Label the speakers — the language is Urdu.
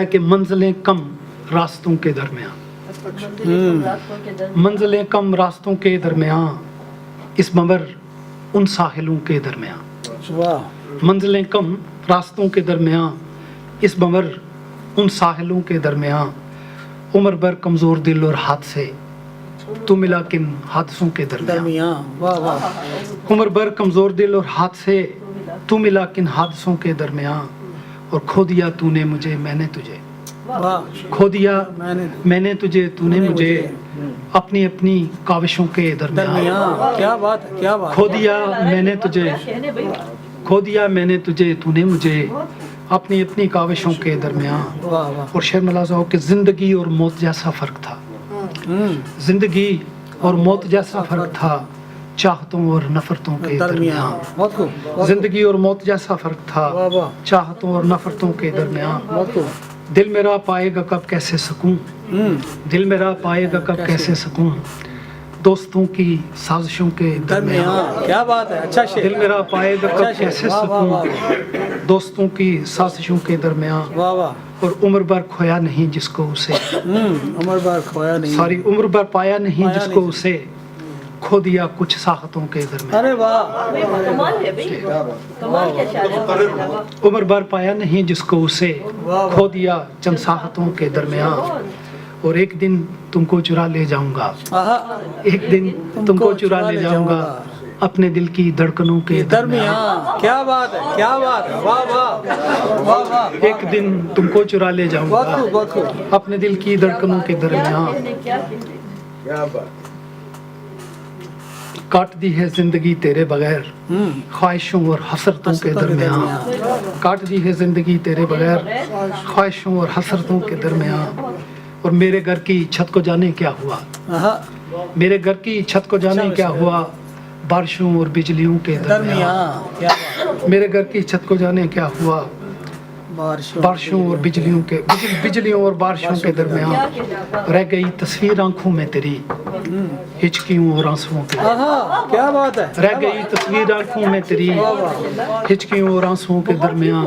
Speaker 1: ہے کہ منزلیں کم راستوں کے درمیان، منزلیں کم راستوں کے درمیان، اس بمر ان ساحلوں کے درمیان، منزلیں کم راستوں کے درمیان، اس بمر ان ساحلوں کے درمیان، عمر بھر کمزور دل اور ہاتھ سے تو ملا کن حادثوں کے درمیان، عمر بھر کمزور دل اور ہاتھ سے تو ملا کن حادثوں کے درمیان، اور کھو دیا تو نے مجھے میں نے تجھے، کھو دیا میں نے تجھے تو نے مجھے اپنی اپنی کاوشوں کے درمیان،
Speaker 2: کیا بات ہے، کیا بات ہے۔
Speaker 1: کھو دیا میں نے تجھے، کھو دیا میں نے تجھے تو نے مجھے اپنی اپنی کاوشوں کے درمیان۔ اور شعر ملاحظہ ہو کہ زندگی اور موت جیسا فرق تھا، زندگی اور موت جیسا فرق تھا چاہتوں اور نفرتوں کے درمیان، زندگی اور موت جیسا فرق تھا چاہتوں اور نفرتوں کے درمیان۔ دل میرا پائے گا کب کیسے سکون، دل میرا پائے گا کب کیسے سکون دوستوں کی سازشوں کے درمیان،
Speaker 2: کیا بات ہے، اچھا شعر۔
Speaker 1: دل میرا پائے گا کب کیسے سکون دوستوں کی سازشوں کے درمیان،
Speaker 2: واہ واہ،
Speaker 1: اور عمر بھر کھویا نہیں جس کو اسے،
Speaker 2: عمر بار کھویا نہیں،
Speaker 1: ساری عمر بھر پایا نہیں جس کو اسے کھو دیا کچھ ساختوں کے درمیان،
Speaker 2: ارے واہ،
Speaker 3: کمال ہے بھائی، کمال کیا شاعر ہے۔
Speaker 1: عمر بھر پایا نہیں جس کو اسے کھو دیا چند ساختوں کے درمیان، اور ایک دن تم کو چرا لے جاؤں گا، ایک دن تم کو چرا لے جاؤں گا اپنے دل کی دھڑکنوں کے درمیان،
Speaker 2: کیا بات ہے، کیا بات ہے، واہ واہ واہ واہ،
Speaker 1: ایک دن تم کو چرا لے جاؤں
Speaker 2: بہت
Speaker 1: گا
Speaker 2: خوب، بہت خوب،
Speaker 1: اپنے دل کی دھڑکنوں کے درمیان، کاٹ دی ہے زندگی تیرے بغیر خواہشوں اور حسرتوں کے درمیان، کاٹ دی ہے زندگی تیرے بغیر خواہشوں اور حسرتوں کے درمیان، اور میرے گھر کی چھت کو جانے کیا ہوا، میرے گھر کی چھت کو جانے کیا ہوا بارشوں اور بجلیوں کے درمیان،
Speaker 2: کیا بات،
Speaker 1: میرے گھر کی چھت کو جانے کیا ہوا بارشوں اور بجلیوں اور بارشوں کے درمیان، رہ گئی تصویر آنکھوں میں تیری ہچکیوں اور آنسوؤں کے،
Speaker 2: کیا بات ہے،
Speaker 1: رہ گئی تصویر آنکھوں میں تیری ہچکیوں اور آنسوؤں کے درمیان،